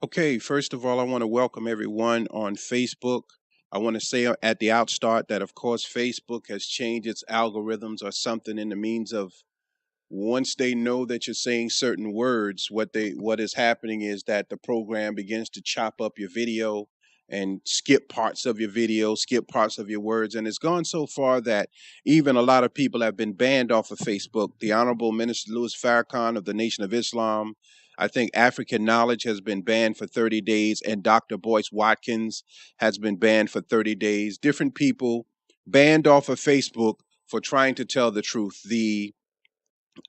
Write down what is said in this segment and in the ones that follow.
Okay, first of all, I want to welcome everyone on Facebook. I want to say at the outstart that, of course, Facebook has changed its algorithms or something in the means of once they know that you're saying certain words, what is happening is that the program begins to chop up your video and skip parts of your video, skip parts of your words, and it's gone so far that even a lot of people have been banned off of Facebook. The Honorable Minister Louis Farrakhan of the Nation of Islam, I think African Knowledge has been banned for 30 days, and Dr. Boyce Watkins has been banned for 30 days. Different people banned off of Facebook for trying to tell the truth. The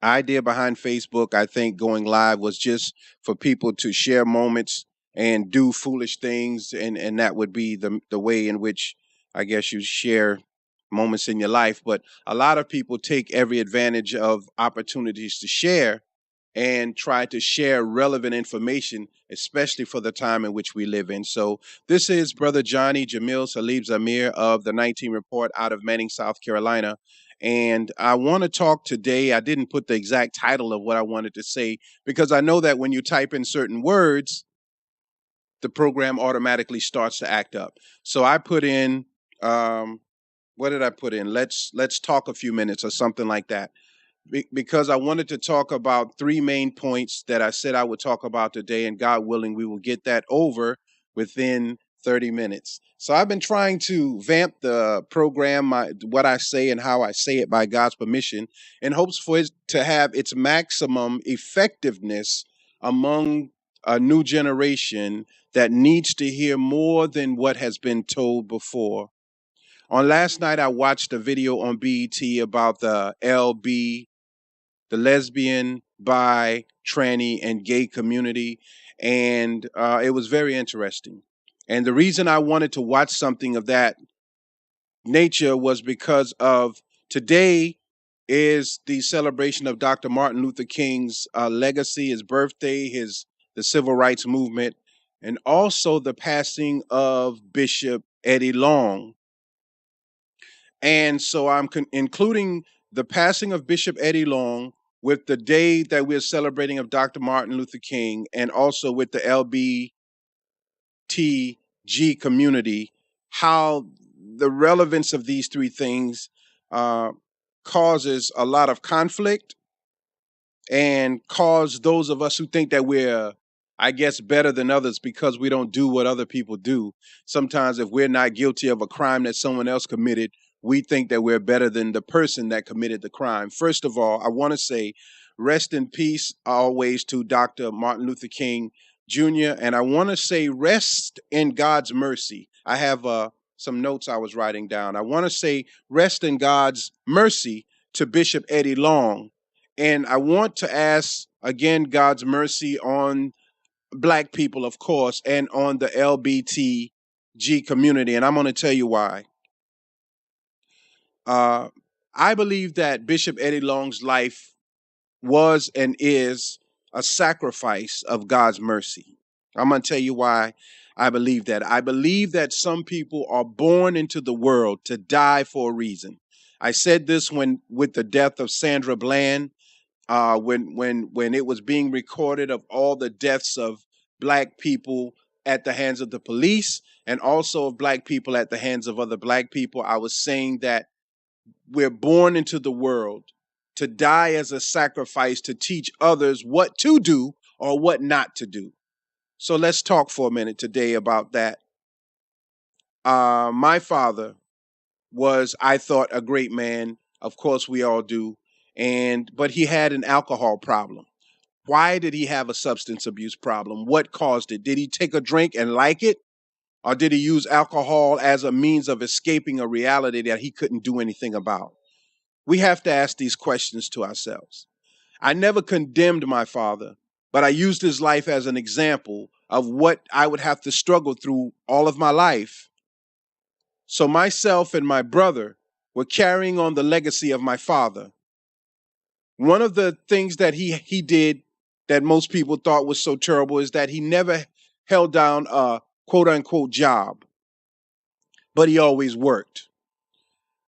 idea behind Facebook, I think, going live was just for people to share moments and do foolish things, and that would be the way in which I guess you share moments in your life. But a lot of people take every advantage of opportunities to share and try to share relevant information, especially for the time in which we live in. So this is Brother Johnny Jamil Salib Zamir of the 19 Report out of Manning, South Carolina. And I want to talk today. I didn't put the exact title of what I wanted to say because I know that when you type in certain words, the program automatically starts to act up. So I put in, what did I put in? Let's talk a few minutes or something like that, because I wanted to talk about three main points that I said I would talk about today, and God willing, we will get that over within 30 minutes. So I've been trying to vamp the program, what I say and how I say it by God's permission, in hopes for it to have its maximum effectiveness among a new generation that needs to hear more than what has been told before. On last night, I watched a video on BET about the lesbian, bi, tranny, and gay community. And it was very interesting. And the reason I wanted to watch something of that nature was because of today is the celebration of Dr. Martin Luther King's legacy, his birthday, the civil rights movement, and also the passing of Bishop Eddie Long. And so I'm including the passing of Bishop Eddie Long with the day that we're celebrating of Dr. Martin Luther King, and also with the LBTG community, how the relevance of these three things uh, causes a lot of conflict and cause those of us who think that we're, I guess, better than others because we don't do what other people do. Sometimes if we're not guilty of a crime that someone else committed, we think that we're better than the person that committed the crime. First of all, I want to say rest in peace always to Dr. Martin Luther King Jr. And I want to say rest in God's mercy. I have some notes I was writing down. I want to say rest in God's mercy to Bishop Eddie Long. And I want to ask again God's mercy on Black people, of course, and on the LBTG community. And I'm going to tell you why. Uh, I believe that Bishop Eddie Long's life was and is a sacrifice of God's mercy. I'm going to tell you why I believe that. I believe that some people are born into the world to die for a reason. I said this when with the death of Sandra Bland, when it was being recorded of all the deaths of Black people at the hands of the police and also of Black people at the hands of other Black people. I was saying that we're born into the world to die as a sacrifice to teach others what to do or what not to do. So let's talk for a minute today about that. My father was, I thought, a great man. Of course, we all do. But he had an alcohol problem. Why did he have a substance abuse problem? What caused it? Did he take a drink and like it? Or did he use alcohol as a means of escaping a reality that he couldn't do anything about? We have to ask these questions to ourselves. I never condemned my father, but I used his life as an example of what I would have to struggle through all of my life. So myself and my brother were carrying on the legacy of my father. One of the things that he did that most people thought was so terrible is that he never held down a quote unquote job, but he always worked.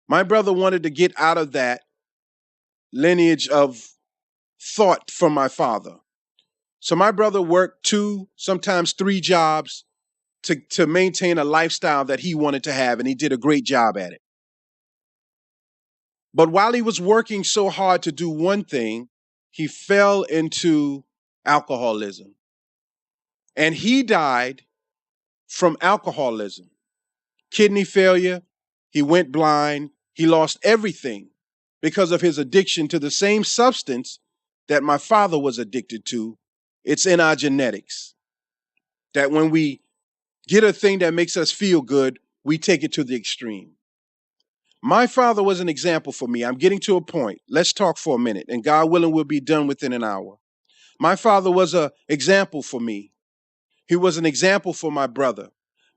My brother wanted to get out of that lineage of thought from my father. So my brother worked 2, sometimes 3 jobs to maintain a lifestyle that he wanted to have, and he did a great job at it. But while he was working so hard to do one thing, he fell into alcoholism. And he died from alcoholism. Kidney failure, he went blind, he lost everything because of his addiction to the same substance that my father was addicted to. It's in our genetics. That when we get a thing that makes us feel good, we take it to the extreme. My father was an example for me. I'm getting to a point. Let's talk for a minute, and God willing, we'll be done within an hour. My father was an example for me. He was an example for my brother.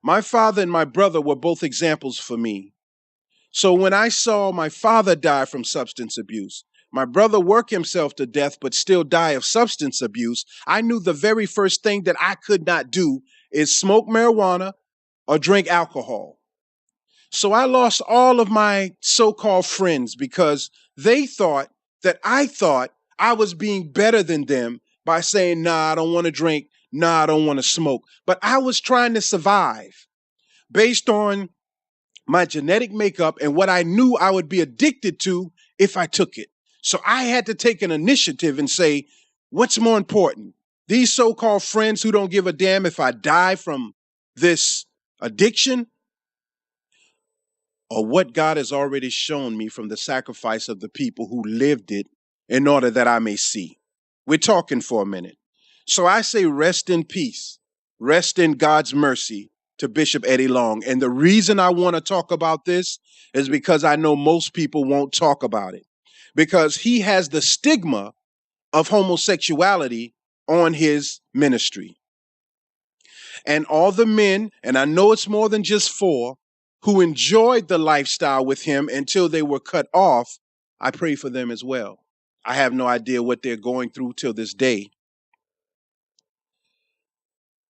My father and my brother were both examples for me. So when I saw my father die from substance abuse, my brother work himself to death but still die of substance abuse, I knew the very first thing that I could not do is smoke marijuana or drink alcohol. So I lost all of my so-called friends because they thought that I thought I was being better than them by saying, nah, I don't want to drink. Nah, I don't want to smoke. But I was trying to survive based on my genetic makeup and what I knew I would be addicted to if I took it. So I had to take an initiative and say, what's more important? These so-called friends who don't give a damn if I die from this addiction, or what God has already shown me from the sacrifice of the people who lived it in order that I may see. We're talking for a minute. So I say rest in peace, rest in God's mercy to Bishop Eddie Long. And the reason I want to talk about this is because I know most people won't talk about it, because he has the stigma of homosexuality on his ministry. And all the men, and I know it's more than just 4, who enjoyed the lifestyle with him until they were cut off, I pray for them as well. I have no idea what they're going through till this day.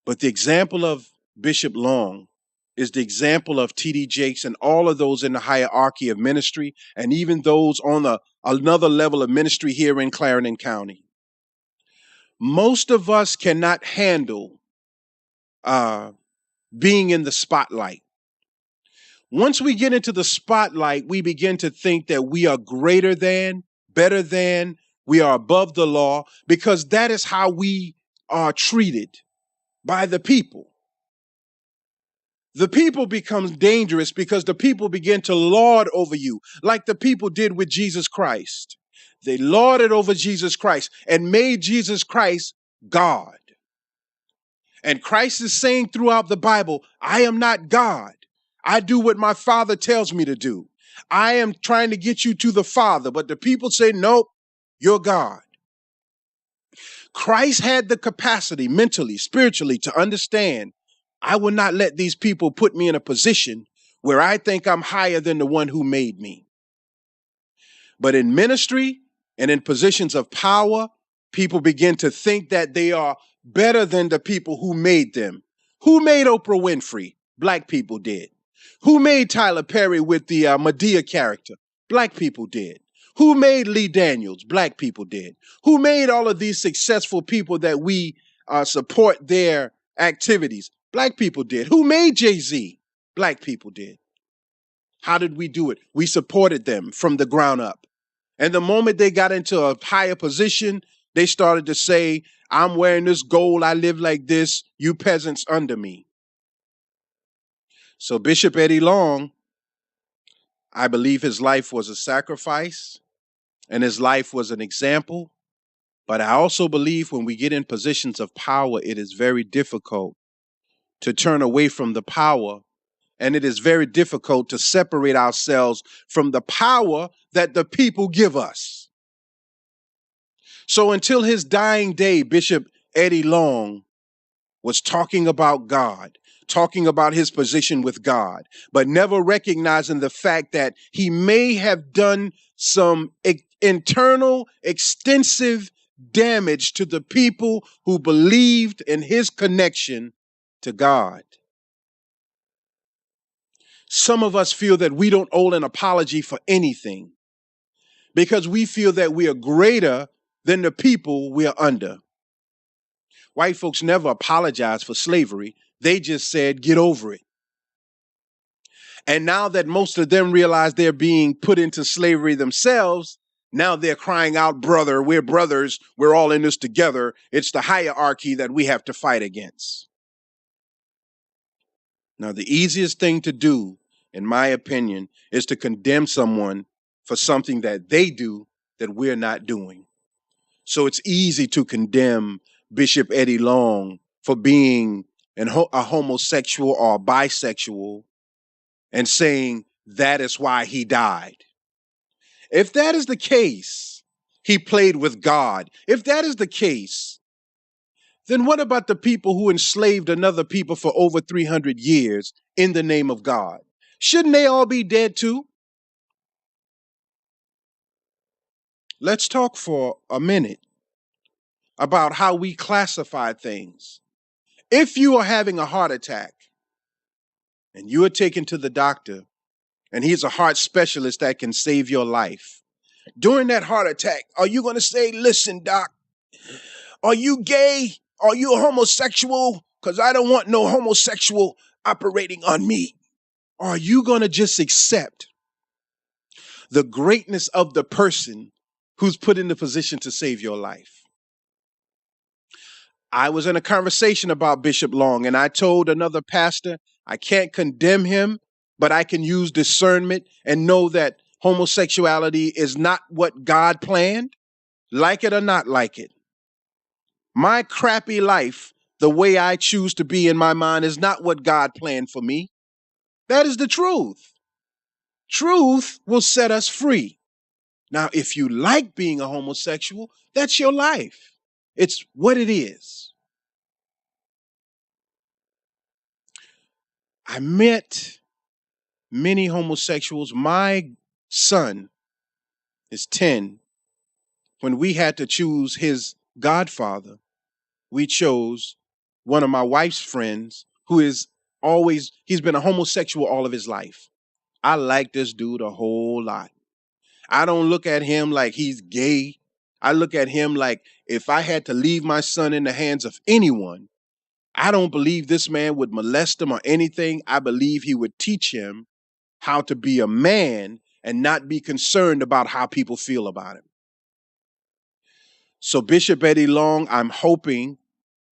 But the example of Bishop Long is the example of T.D. Jakes and all of those in the hierarchy of ministry, and even those on another level of ministry here in Clarendon County. Most of us cannot handle being in the spotlight. Once we get into the spotlight, we begin to think that we are greater than, better than, we are above the law, because that is how we are treated by the people. The people becomes dangerous because the people begin to lord over you, like the people did with Jesus Christ. They lorded over Jesus Christ and made Jesus Christ God. And Christ is saying throughout the Bible, I am not God. I do what my Father tells me to do. I am trying to get you to the Father, but the people say, nope, you're God. Christ had the capacity mentally, spiritually to understand, I will not let these people put me in a position where I think I'm higher than the one who made me. But in ministry and in positions of power, people begin to think that they are better than the people who made them. Who made Oprah Winfrey? Black people did. Who made Tyler Perry with the Medea character? Black people did. Who made Lee Daniels? Black people did. Who made all of these successful people that we support their activities? Black people did. Who made Jay-Z? Black people did. How did we do it? We supported them from the ground up. And the moment they got into a higher position, they started to say, I'm wearing this gold, I live like this, you peasants under me. So Bishop Eddie Long, I believe his life was a sacrifice and his life was an example. But I also believe when we get in positions of power, it is very difficult to turn away from the power. And it is very difficult to separate ourselves from the power that the people give us. So until his dying day, Bishop Eddie Long was talking about God, talking about his position with God, but never recognizing the fact that he may have done some internal, extensive damage to the people who believed in his connection to God. Some of us feel that we don't owe an apology for anything because we feel that we are greater than the people we are under. White folks never apologized for slavery. They just said, get over it. And now that most of them realize they're being put into slavery themselves, now they're crying out, brother, we're brothers. We're all in this together. It's the hierarchy that we have to fight against. Now, the easiest thing to do, in my opinion, is to condemn someone for something that they do that we're not doing. So it's easy to condemn Bishop Eddie Long for being a homosexual or a bisexual and saying that is why he died. If that is the case, he played with God. If that is the case, then what about the people who enslaved another people for over 300 years in the name of God? Shouldn't they all be dead too? Let's talk for a minute about how we classify things. If you are having a heart attack and you are taken to the doctor and he's a heart specialist that can save your life, during that heart attack, are you going to say, listen, doc, are you gay? Are you a homosexual? Because I don't want no homosexual operating on me. Or are you going to just accept the greatness of the person who's put in the position to save your life? I was in a conversation about Bishop Long, and I told another pastor, I can't condemn him, but I can use discernment and know that homosexuality is not what God planned, like it or not like it. My crappy life, the way I choose to be in my mind, is not what God planned for me. That is the truth. Truth will set us free. Now, if you like being a homosexual, that's your life. It's what it is. I met many homosexuals. My son is 10. When we had to choose his godfather, we chose one of my wife's friends who he's been a homosexual all of his life. I like this dude a whole lot. I don't look at him like he's gay. I look at him like if I had to leave my son in the hands of anyone, I don't believe this man would molest him or anything. I believe he would teach him how to be a man and not be concerned about how people feel about him. So Bishop Eddie Long, I'm hoping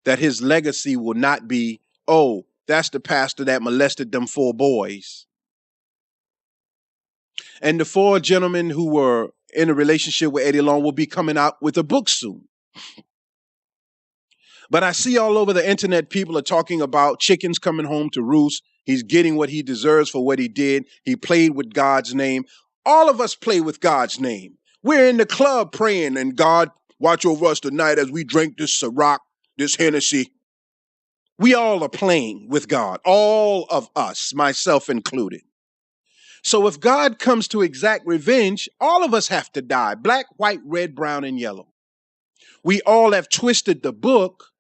that his legacy will not be, oh, that's the pastor that molested them 4 boys. And the 4 gentlemen who were in a relationship with Eddie Long will be coming out with a book soon. But I see all over the internet, people are talking about chickens coming home to roost. He's getting what he deserves for what he did. He played with God's name. All of us play with God's name. We're in the club praying, and God, watch over us tonight as we drink this Ciroc, this Hennessy. We all are playing with God, all of us, myself included. So if God comes to exact revenge, all of us have to die, black, white, red, brown, and yellow. We all have twisted the book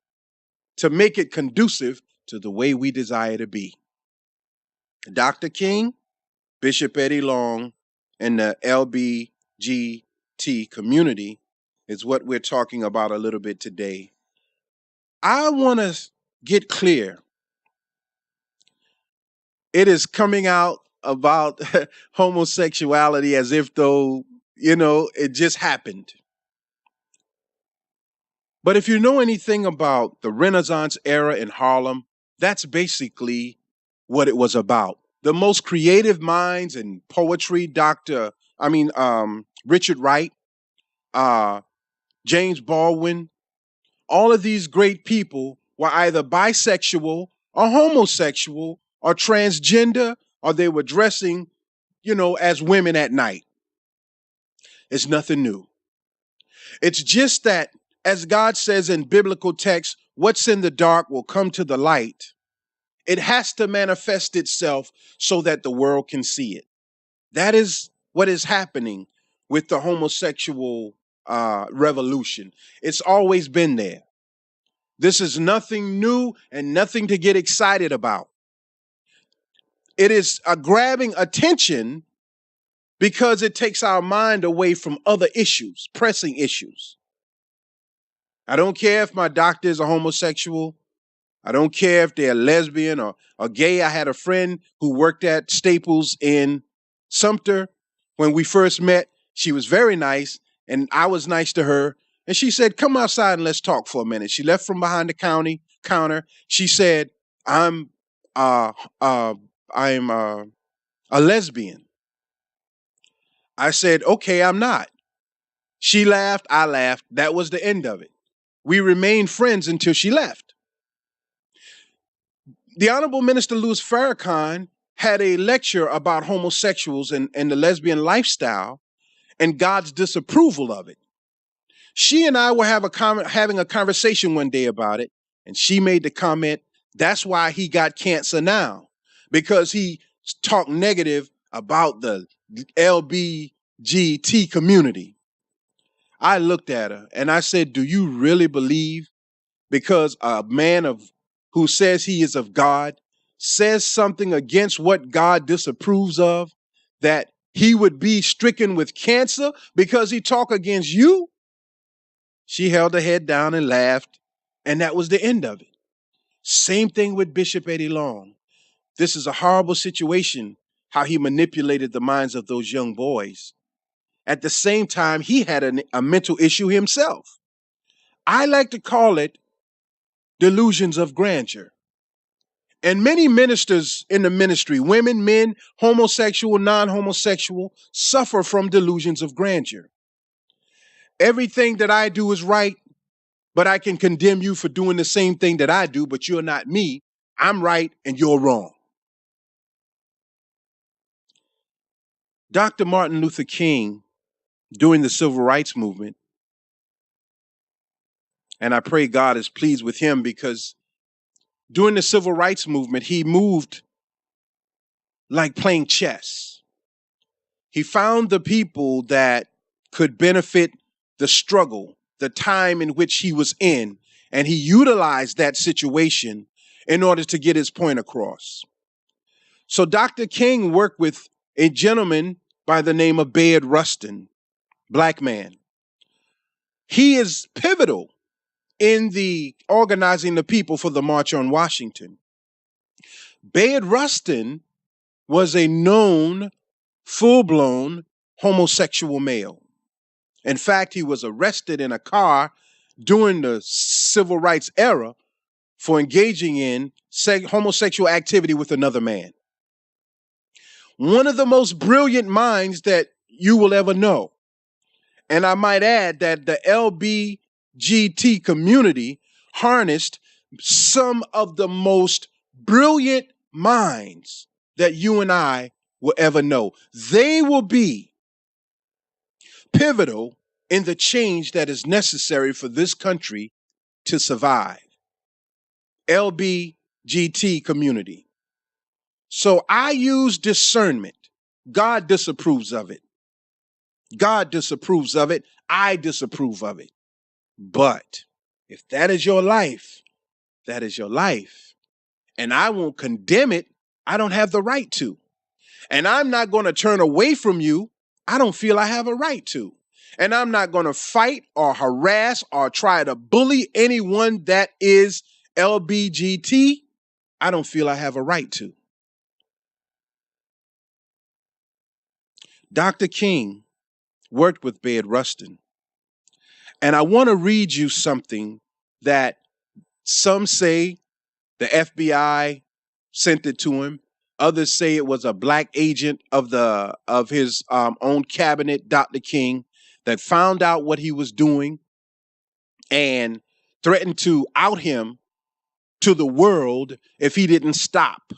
to make it conducive to the way we desire to be. Dr. King, Bishop Eddie Long, and the LBTG community is what we're talking about a little bit today. I want to get clear. It is coming out about homosexuality as if though, it just happened. But if you know anything about the Renaissance era in Harlem, that's basically what it was about. The most creative minds in poetry, Richard Wright, James Baldwin, all of these great people were either bisexual or homosexual or transgender, or they were dressing, as women at night. It's nothing new. It's just that, as God says in biblical texts, what's in the dark will come to the light. It has to manifest itself so that the world can see it. That is what is happening with the homosexual revolution. It's always been there. This is nothing new and nothing to get excited about. It is grabbing attention because it takes our mind away from other issues, pressing issues. I don't care if my doctor is a homosexual. I don't care if they're lesbian or gay. I had a friend who worked at Staples in Sumter when we first met. She was very nice, and I was nice to her. And she said, "Come outside and let's talk for a minute." She left from behind the counter. She said, "I'm uh uh I'm a lesbian." I said, "Okay, I'm not." She laughed, I laughed. That was the end of it. We remained friends until she left. The Honorable Minister Louis Farrakhan had a lecture about homosexuals and the lesbian lifestyle and God's disapproval of it. She and I were having a conversation one day about it, and she made the comment, "That's why he got cancer now, because he talked negative about the LBGT community." I looked at her and I said, "Do you really believe because a man of who says he is of God says something against what God disapproves of, that he would be stricken with cancer because he talk against you?" She held her head down and laughed, and that was the end of it. Same thing with Bishop Eddie Long. This is a horrible situation, how he manipulated the minds of those young boys. At the same time, he had a mental issue himself. I like to call it delusions of grandeur. And many ministers in the ministry, women, men, homosexual, non-homosexual, suffer from delusions of grandeur. Everything that I do is right, but I can condemn you for doing the same thing that I do, but you're not me. I'm right and you're wrong. Dr. Martin Luther King, during the civil rights movement, and I pray God is pleased with him, because during the civil rights movement, he moved like playing chess. He found the people that could benefit the struggle, the time in which he was in, and he utilized that situation in order to get his point across. So Dr. King worked with a gentleman by the name of Bayard Rustin, black man. He is pivotal in the organizing the people for the March on Washington. Bayard Rustin was a known, full-blown homosexual male. In fact, he was arrested in a car during the civil rights era for engaging in homosexual activity with another man. One of the most brilliant minds that you will ever know. And I might add that the LBGT community harnessed some of the most brilliant minds that you and I will ever know. They will be pivotal in the change that is necessary for this country to survive. LBGT community. So I use discernment. God disapproves of it. God disapproves of it. I disapprove of it. But if that is your life, that is your life. And I won't condemn it. I don't have the right to. And I'm not going to turn away from you. I don't feel I have a right to. And I'm not going to fight or harass or try to bully anyone that is LBGT. I don't feel I have a right to. Dr. King worked with Bayard Rustin. And I want to read you something that some say the FBI sent it to him. Others say it was a black agent of his own cabinet, Dr. King, that found out what he was doing and threatened to out him to the world if he didn't stop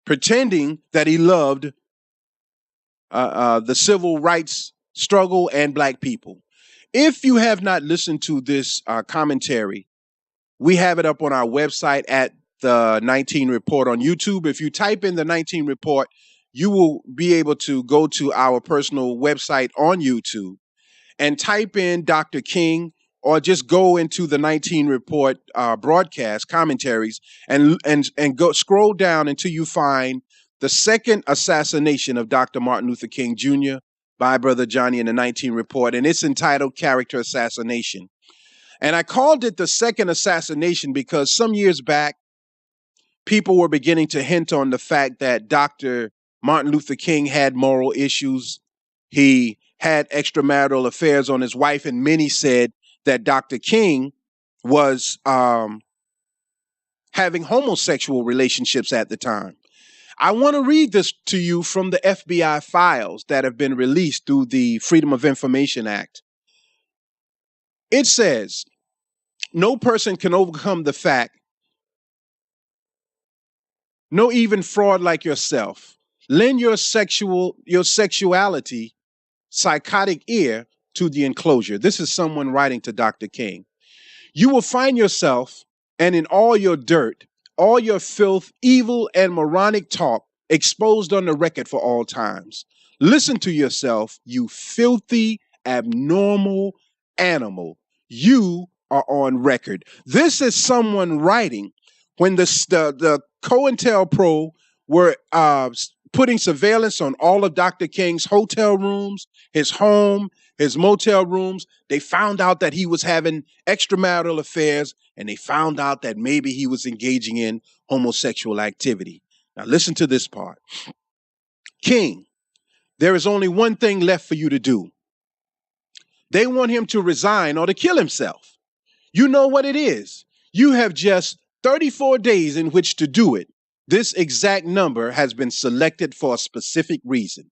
pretending that he loved the civil rights struggle and black people. If you have not listened to this commentary, we have it up on our website at the 19 Report on YouTube. If you type in the 19 Report, you will be able to go to our personal website on YouTube and type in Dr. King, or just go into the 19 Report broadcast commentaries and go scroll down until you find the second assassination of Dr. Martin Luther King Jr. by Brother Johnny in the 19 report, and it's entitled Character Assassination. And I called it the second assassination because some years back, people were beginning to hint on the fact that Dr. Martin Luther King had moral issues. He had extramarital affairs on his wife, and many said that Dr. King was having homosexual relationships at the time. I want to read this to you from the FBI files that have been released through the Freedom of Information Act. It says, no person can overcome the fact, no even fraud like yourself. Lend your sexuality, psychotic ear to the enclosure. This is someone writing to Dr. King. You will find yourself, and in all your dirt, all your filth, evil, and moronic talk exposed on the record for all times. Listen to yourself, you filthy, abnormal animal. You are on record. This is someone writing when the COINTELPRO were putting surveillance on all of Dr. King's hotel rooms, his home, his motel rooms. They found out that he was having extramarital affairs, and they found out that maybe he was engaging in homosexual activity. Now listen to this part. King, there is only one thing left for you to do. They want him to resign or to kill himself. You know what it is. You have just 34 days in which to do it. This exact number has been selected for a specific reason.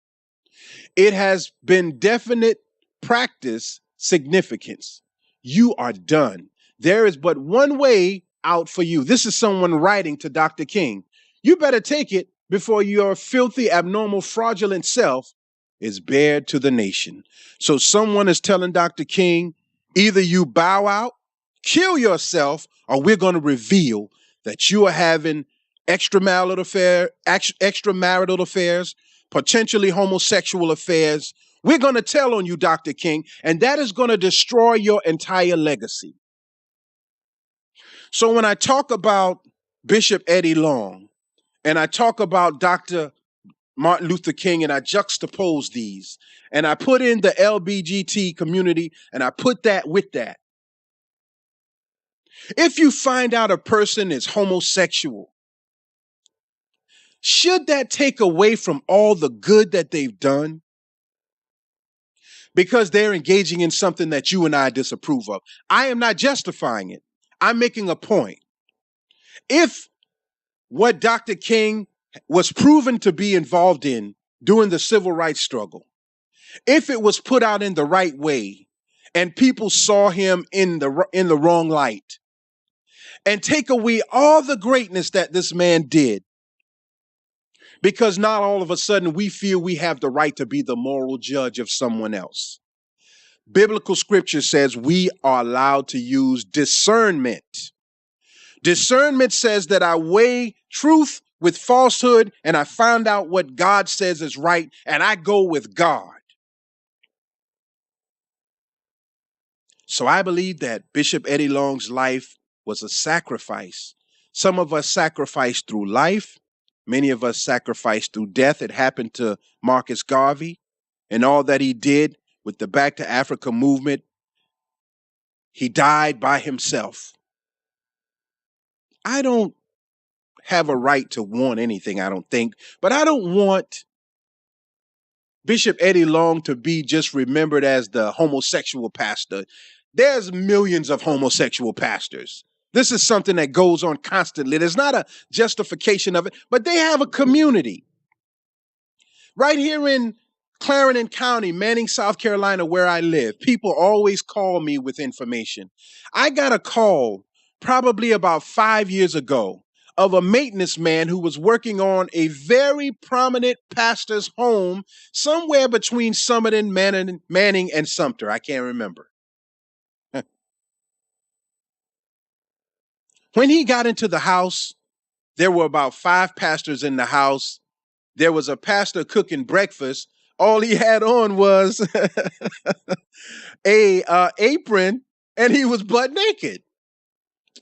It has been definite practice significance. You are done. There is but one way out for you. This is someone writing to Dr. King. You better take it before your filthy, abnormal, fraudulent self is bared to the nation. So someone is telling Dr. King, either you bow out, kill yourself, or we're going to reveal that you are having extramarital affairs, potentially homosexual affairs. We're going to tell on you, Dr. King, and that is going to destroy your entire legacy. So when I talk about Bishop Eddie Long and I talk about Dr. Martin Luther King and I juxtapose these and I put in the LBGT community and I put that with that. If you find out a person is homosexual, should that take away from all the good that they've done? Because they're engaging in something that you and I disapprove of. I am not justifying it. I'm making a point. If what Dr. King was proven to be involved in during the civil rights struggle, if it was put out in the right way and people saw him in the wrong light, and take away all the greatness that this man did, because not all of a sudden we feel we have the right to be the moral judge of someone else. Biblical scripture says we are allowed to use discernment. Discernment says that I weigh truth with falsehood and I find out what God says is right and I go with God. So I believe that Bishop Eddie Long's life was a sacrifice. Some of us sacrificed through life. Many of us sacrificed through death. It happened to Marcus Garvey and all that he did with the Back to Africa movement. He died by himself. I don't have a right to want anything, I don't think, but I don't want Bishop Eddie Long to be just remembered as the homosexual pastor. There's millions of homosexual pastors. This is something that goes on constantly. There's not a justification of it, but they have a community. Right here in Clarendon County, Manning, South Carolina, where I live, people always call me with information. I got a call probably about 5 years ago of a maintenance man who was working on a very prominent pastor's home somewhere between Summit and Manning and Sumter. I can't remember. When he got into the house, there were about 5 pastors in the house. There was a pastor cooking breakfast. All he had on was a apron, and he was butt naked.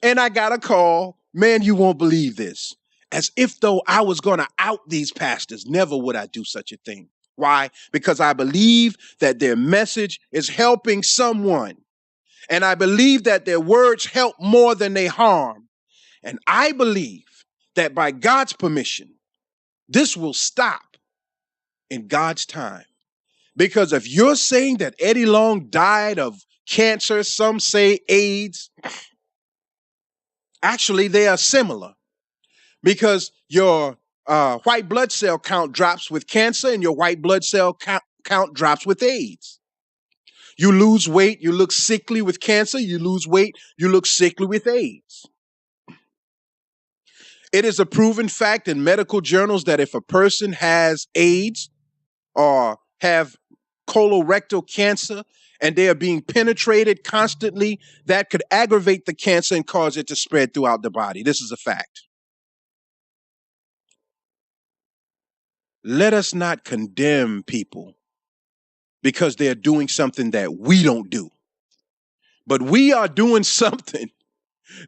And I got a call, man, you won't believe this. As if though I was going to out these pastors. Never would I do such a thing. Why? Because I believe that their message is helping someone. And I believe that their words help more than they harm. And I believe that by God's permission, this will stop in God's time. Because if you're saying that Eddie Long died of cancer, some say AIDS, actually they are similar. Because your white blood cell count drops with cancer and your white blood cell count drops with AIDS. You lose weight, you look sickly with cancer. You lose weight, you look sickly with AIDS. It is a proven fact in medical journals that if a person has AIDS or have colorectal cancer and they are being penetrated constantly, that could aggravate the cancer and cause it to spread throughout the body. This is a fact. Let us not condemn people because they're doing something that we don't do. But we are doing something.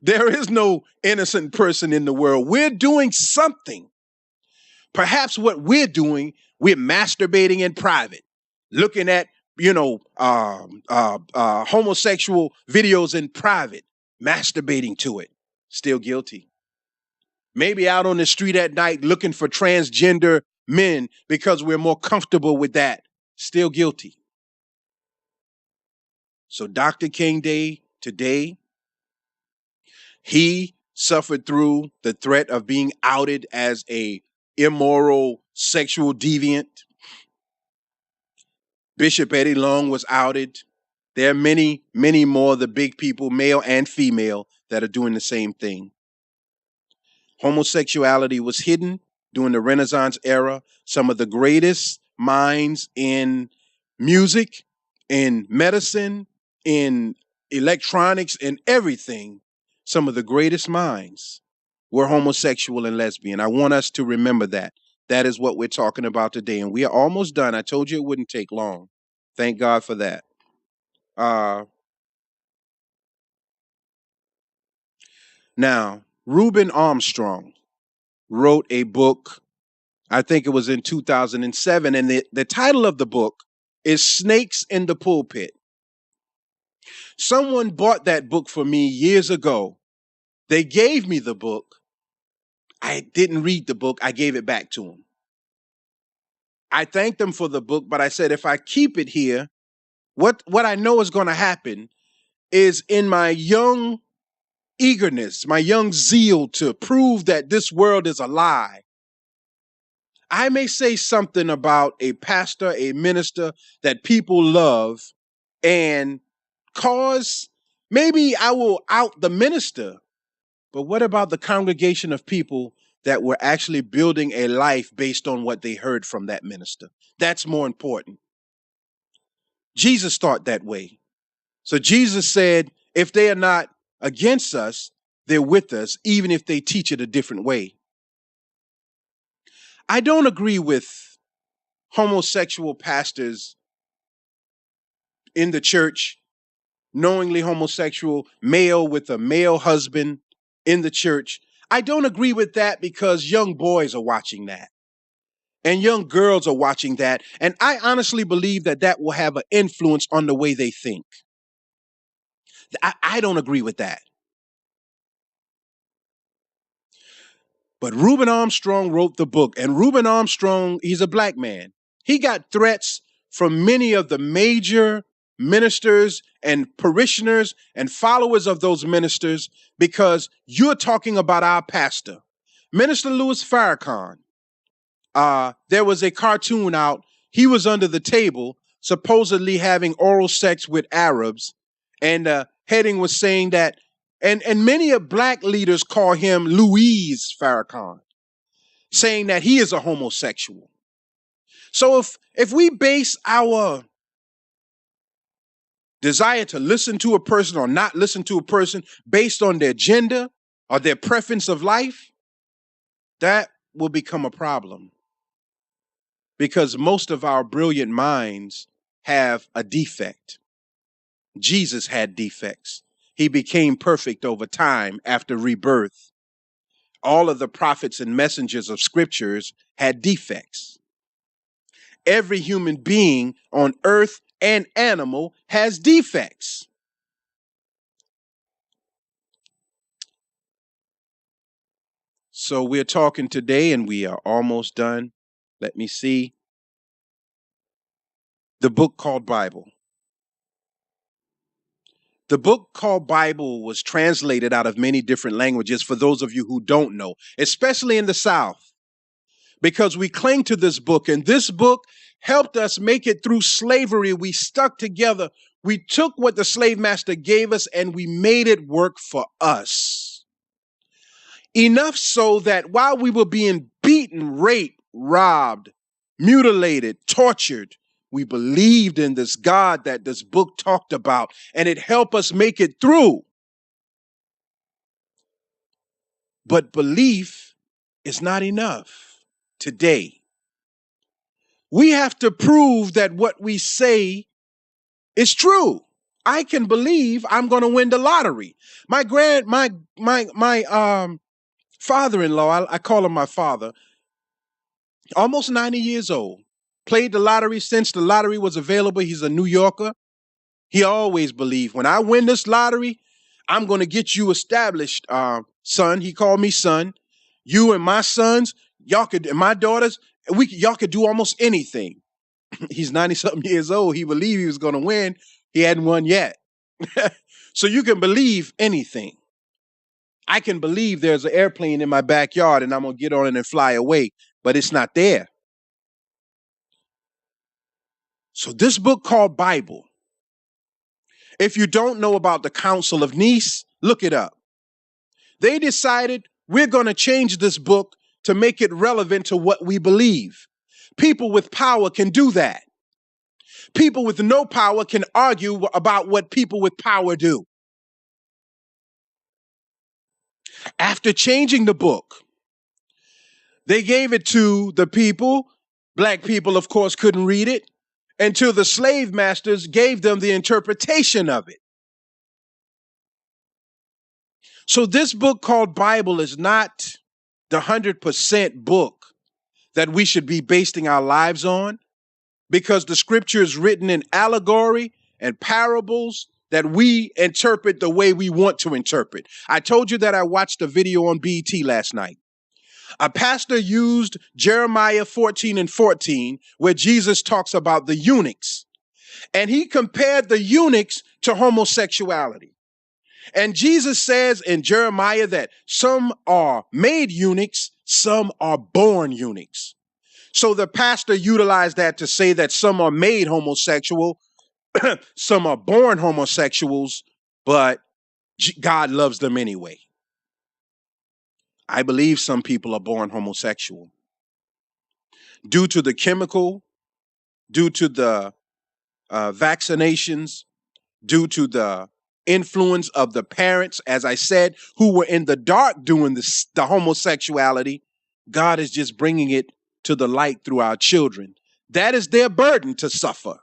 There is no innocent person in the world. We're doing something. Perhaps what we're doing, we're masturbating in private, looking at, homosexual videos in private, masturbating to it. Still guilty. Maybe out on the street at night looking for transgender men because we're more comfortable with that. Still guilty. So Dr. King Day today, he suffered through the threat of being outed as a immoral sexual deviant. Bishop Eddie Long was outed. There are many, many more of the big people, male and female, that are doing the same thing. Homosexuality was hidden during the Renaissance era. Some of the greatest minds in music, in medicine, in electronics, in everything, some of the greatest minds were homosexual and lesbian. I want us to remember that. That is what we're talking about today. And we are almost done. I told you it wouldn't take long. Thank God for that. Now, Reuben Armstrong wrote a book, I think it was in 2007, and the title of the book is Snakes in the Pulpit. Someone bought that book for me years ago. They gave me the book. I didn't read the book. I gave it back to them. I thanked them for the book, but I said, if I keep it here, what I know is going to happen is in my young eagerness, my young zeal to prove that this world is a lie, I may say something about a pastor, a minister that people love and maybe I will out the minister. But what about the congregation of people that were actually building a life based on what they heard from that minister? That's more important. Jesus thought that way. So Jesus said, if they are not against us, they're with us, even if they teach it a different way. I don't agree with homosexual pastors in the church, knowingly homosexual, male with a male husband in the church. I don't agree with that because young boys are watching that and young girls are watching that. And I honestly believe that that will have an influence on the way they think. I don't agree with that. But Reuben Armstrong wrote the book, and Reuben Armstrong, he's a black man. He got threats from many of the major ministers and parishioners and followers of those ministers because you're talking about our pastor. Minister Louis Farrakhan, there was a cartoon out. He was under the table, supposedly having oral sex with Arabs, and the heading was saying that, and many of black leaders call him Louise Farrakhan, saying that he is a homosexual. So if we base our desire to listen to a person or not listen to a person based on their gender or their preference of life, that will become a problem. Because most of our brilliant minds have a defect. Jesus had defects. He became perfect over time after rebirth. All of the prophets and messengers of scriptures had defects. every human being on earth and animal has defects. So we're talking today, and we are almost done. Let me see. The book called Bible. The book called Bible was translated out of many different languages for those of you who don't know, especially in the South, because we cling to this book, and this book helped us make it through slavery. We stuck together. We took what the slave master gave us and we made it work for us. Enough so that while we were being beaten, raped, robbed, mutilated, tortured, we believed in this God that this book talked about, and it helped us make it through. But belief is not enough today. We have to prove that what we say is true. I can believe I'm going to win the lottery. My father-in-law, I call him my father, almost 90 years old, played the lottery since the lottery was available. He's a New Yorker. He always believed, when I win this lottery, I'm going to get you established, son. He called me son. You and my sons, and my daughters, y'all could do almost anything. He's 90-something years old. He believed he was going to win. He hadn't won yet. So you can believe anything. I can believe there's an airplane in my backyard and I'm going to get on it and fly away, but it's not there. So this book called Bible, if you don't know about the Council of Nice, look it up. They decided, we're going to change this book to make it relevant to what we believe. People with power can do that. People with no power can argue about what people with power do. After changing the book, they gave it to the people. Black people, of course, couldn't read it until the slave masters gave them the interpretation of it. So this book called Bible is not the 100% book that we should be basing our lives on, because the scripture is written in allegory and parables that we interpret the way we want to interpret. I told you that I watched a video on BET last night. A pastor used Jeremiah 14:14, where Jesus talks about the eunuchs, and he compared the eunuchs to homosexuality. And Jesus says in Jeremiah that some are made eunuchs, some are born eunuchs. So the pastor utilized that to say that some are made homosexual, some are born homosexuals, but God loves them anyway. I believe some people are born homosexual due to the chemical, due to the vaccinations, due to the influence of the parents, as I said, who were in the dark doing the homosexuality. God is just bringing it to the light through our children. That is their burden to suffer.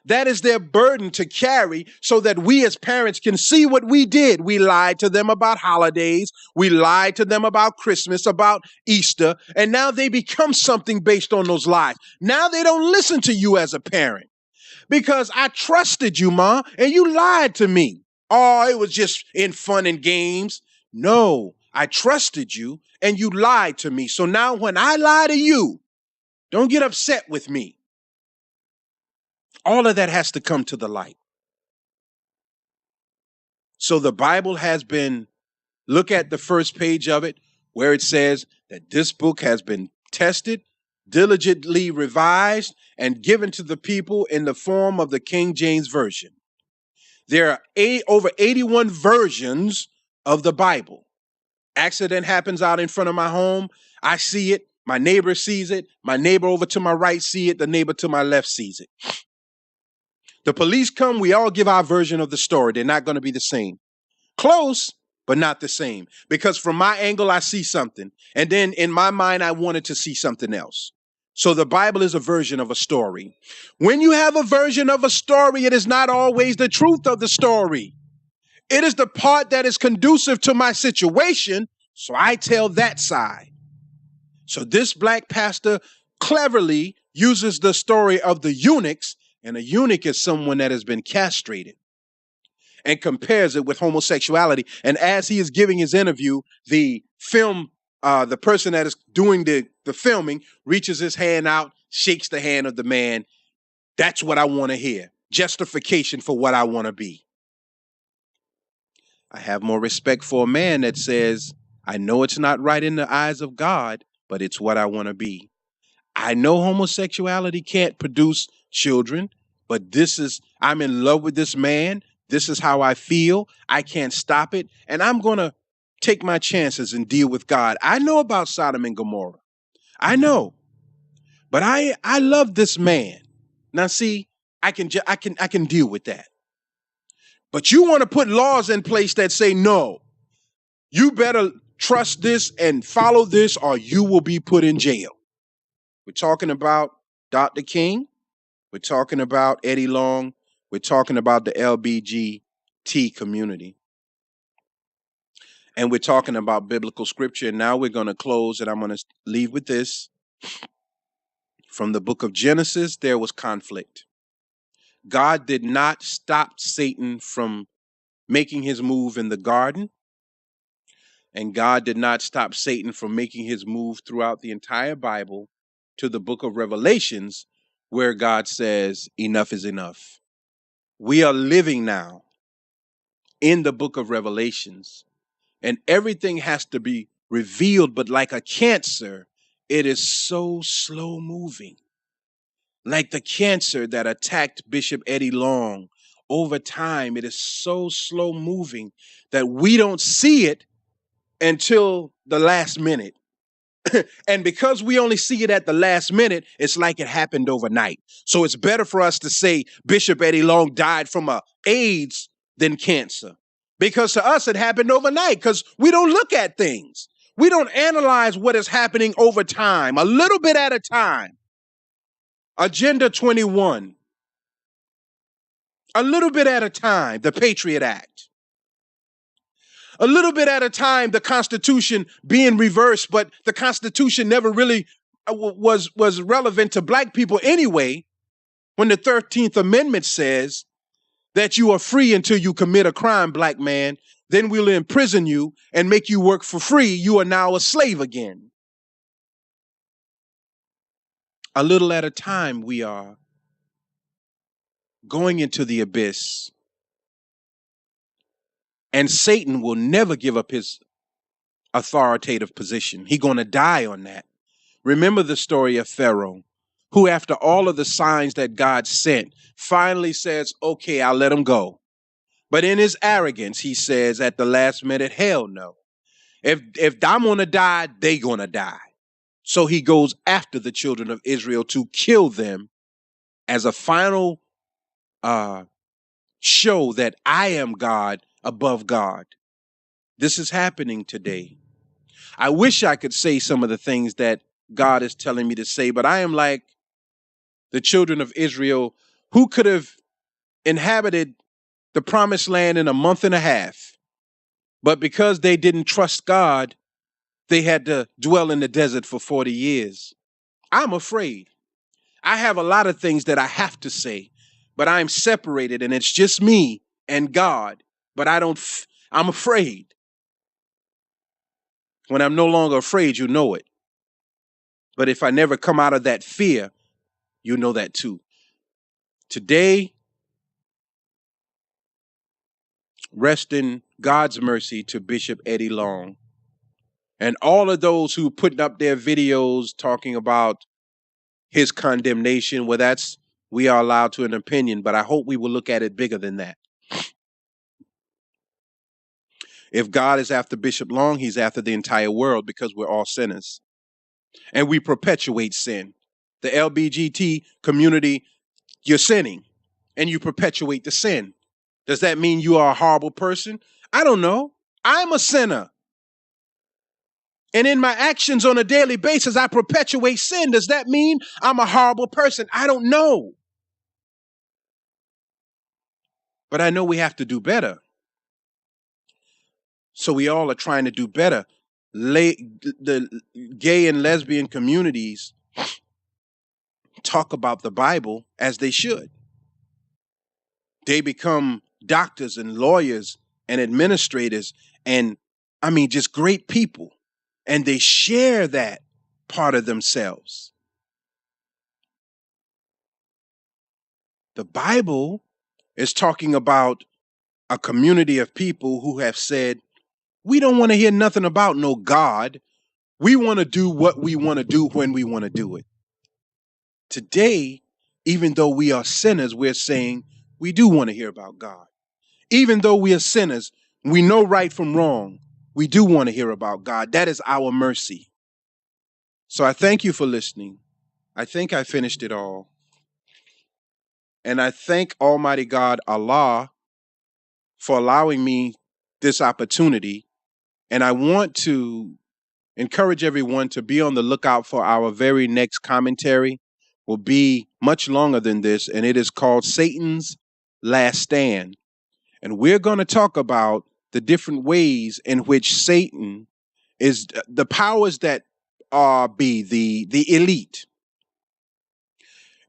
That is their burden to carry, so that we as parents can see what we did. We lied to them about holidays. We lied to them about Christmas, about Easter. And now they become something based on those lies. Now they don't listen to you as a parent because I trusted you, Ma, and you lied to me. Oh, it was just in fun and games. No, I trusted you and you lied to me. So now when I lie to you, don't get upset with me. All of that has to come to the light. So the Bible has been, look at the first page of it, where it says that this book has been tested, diligently revised, and given to the people in the form of the King James Version. There are over 81 versions of the Bible. Accident happens out in front of my home. I see it. My neighbor sees it. My neighbor over to my right sees it. The neighbor to my left sees it. The police come, we all give our version of the story. They're not going to be the same. Close, but not the same. Because from my angle, I see something. And then in my mind, I wanted to see something else. So the Bible is a version of a story. When you have a version of a story, it is not always the truth of the story. It is the part that is conducive to my situation. So I tell that side. So this black pastor cleverly uses the story of the eunuchs, and a eunuch is someone that has been castrated, and compares it with homosexuality. And as he is giving his interview, the person that is doing the filming reaches his hand out, shakes the hand of the man. That's what I want to hear. Justification for what I want to be. I have more respect for a man that says, I know it's not right in the eyes of God, but it's what I want to be. I know homosexuality can't produce children, but I'm in love with this man. This is how I feel. I can't stop it. And I'm going to take my chances and deal with God. I know about Sodom and Gomorrah. I know. But I love this man. Now, see, I can deal with that. But you want to put laws in place that say, no, you better trust this and follow this or you will be put in jail. We're talking about Dr. King. We're talking about Eddie Long. We're talking about the LBGT community. And we're talking about biblical scripture. And now we're going to close, and I'm going to leave with this. From the book of Genesis, there was conflict. God did not stop Satan from making his move in the garden. And God did not stop Satan from making his move throughout the entire Bible to the book of Revelations, where God says, enough is enough. We are living now in the book of Revelations, and everything has to be revealed, but like a cancer, it is so slow moving. Like the cancer that attacked Bishop Eddie Long, over time, it is so slow moving that we don't see it until the last minute. And because we only see it at the last minute, it's like it happened overnight. So it's better for us to say Bishop Eddie Long died from AIDS than cancer. Because to us, it happened overnight because we don't look at things. We don't analyze what is happening over time, a little bit at a time. Agenda 21, a little bit at a time, the Patriot Act. A little bit at a time, the Constitution being reversed, but the Constitution never really was relevant to black people anyway, when the 13th Amendment says that you are free until you commit a crime, black man, then we'll imprison you and make you work for free. You are now a slave again. A little at a time, we are going into the abyss. And Satan will never give up his authoritative position. He's going to die on that. Remember the story of Pharaoh, who after all of the signs that God sent, finally says, okay, I'll let him go. But in his arrogance, he says at the last minute, hell no. If I'm going to die, they going to die. So he goes after the children of Israel to kill them as a final show that I am God above God. This is happening today. I wish I could say some of the things that God is telling me to say, but I am like the children of Israel who could have inhabited the promised land in a month and a half. But because they didn't trust God, they had to dwell in the desert for 40 years. I'm afraid. I have a lot of things that I have to say, but I'm separated and it's just me and God. But I'm afraid. When I'm no longer afraid, you know it. But if I never come out of that fear, you know that too. Today, rest in God's mercy to Bishop Eddie Long and all of those who put up their videos talking about his condemnation. Well, we are allowed to an opinion, but I hope we will look at it bigger than that. If God is after Bishop Long, he's after the entire world because we're all sinners. And we perpetuate sin. The LBGT community, you're sinning and you perpetuate the sin. Does that mean you are a horrible person? I don't know. I'm a sinner. And in my actions on a daily basis, I perpetuate sin. Does that mean I'm a horrible person? I don't know. But I know we have to do better. So we all are trying to do better. The gay and lesbian communities talk about the Bible as they should. They become doctors and lawyers and administrators and, I mean, just great people. And they share that part of themselves. The Bible is talking about a community of people who have said, we don't want to hear nothing about no God. We want to do what we want to do when we want to do it. Today, even though we are sinners, we're saying we do want to hear about God. Even though we are sinners, we know right from wrong. We do want to hear about God. That is our mercy. So I thank you for listening. I think I finished it all. And I thank Almighty God, Allah, for allowing me this opportunity. And I want to encourage everyone to be on the lookout for our very next commentary. Will be much longer than this, and it is called Satan's Last Stand. And we're going to talk about the different ways in which Satan is the powers that are the elite,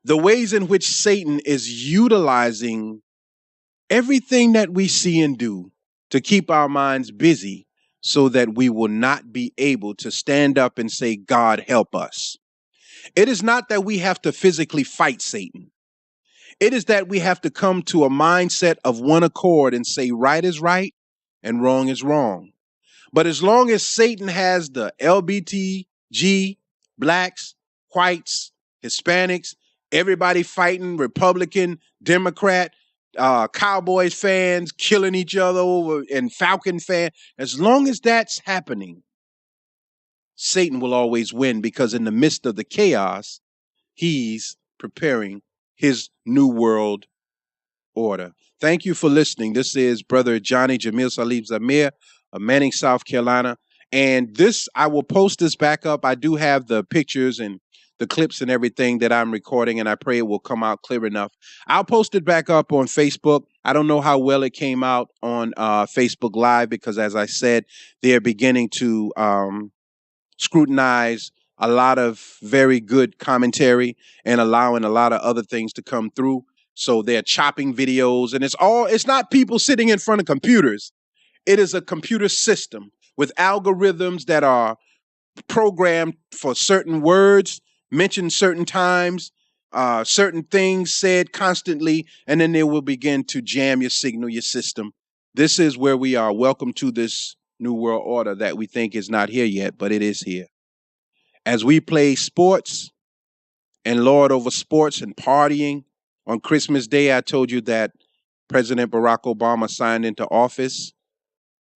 the ways in which Satan is utilizing everything that we see and do to keep our minds busy so that we will not be able to stand up and say, God, help us. It is not that we have to physically fight Satan. It is that we have to come to a mindset of one accord and say right is right and wrong is wrong. But as long as Satan has the LBTG, blacks, whites, Hispanics, everybody fighting, Republican, Democrat, Cowboys fans killing each other over, and Falcon fan, as long as that's happening, Satan will always win, because in the midst of the chaos, he's preparing his new world order. Thank you for listening. This is Brother Johnny Jamil Salib Zamir of Manning, South Carolina. And this, I will post this back up. I do have the pictures and the clips and everything that I'm recording, and I pray it will come out clear enough. I'll post it back up on Facebook. I don't know how well it came out on Facebook Live, because as I said, they're beginning to scrutinize a lot of very good commentary and allowing a lot of other things to come through. So they're chopping videos, and it's not people sitting in front of computers. It is a computer system with algorithms that are programmed for certain words, mentioned certain times, certain things said constantly, and then they will begin to jam your signal, your system. This is where we are. Welcome to this new world order that we think is not here yet, but it is here. As we play sports and lord over sports and partying, on Christmas Day, I told you that President Barack Obama signed into office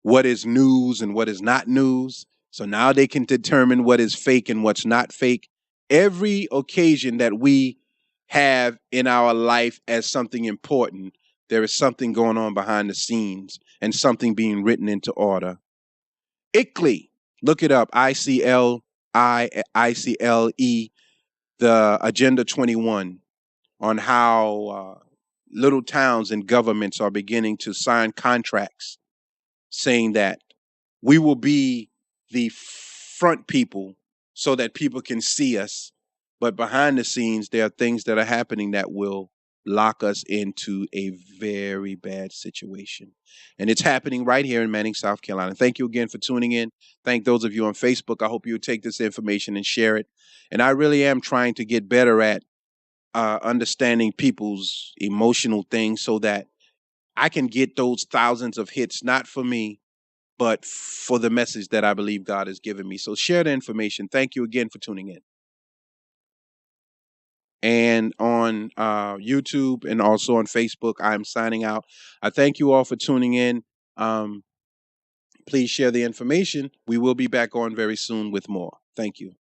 what is news and what is not news. So now they can determine what is fake and what's not fake. Every occasion that we have in our life as something important, there is something going on behind the scenes and something being written into order. ICLE, look it up, ICLE, the Agenda 21, on how little towns and governments are beginning to sign contracts saying that we will be the front people so that people can see us. But behind the scenes, there are things that are happening that will lock us into a very bad situation. And it's happening right here in Manning, South Carolina. Thank you again for tuning in. Thank those of you on Facebook. I hope you take this information and share it. And I really am trying to get better at understanding people's emotional things so that I can get those thousands of hits, not for me, but for the message that I believe God has given me. So share the information. Thank you again for tuning in. And on YouTube and also on Facebook, I'm signing out. I thank you all for tuning in. Please share the information. We will be back on very soon with more. Thank you.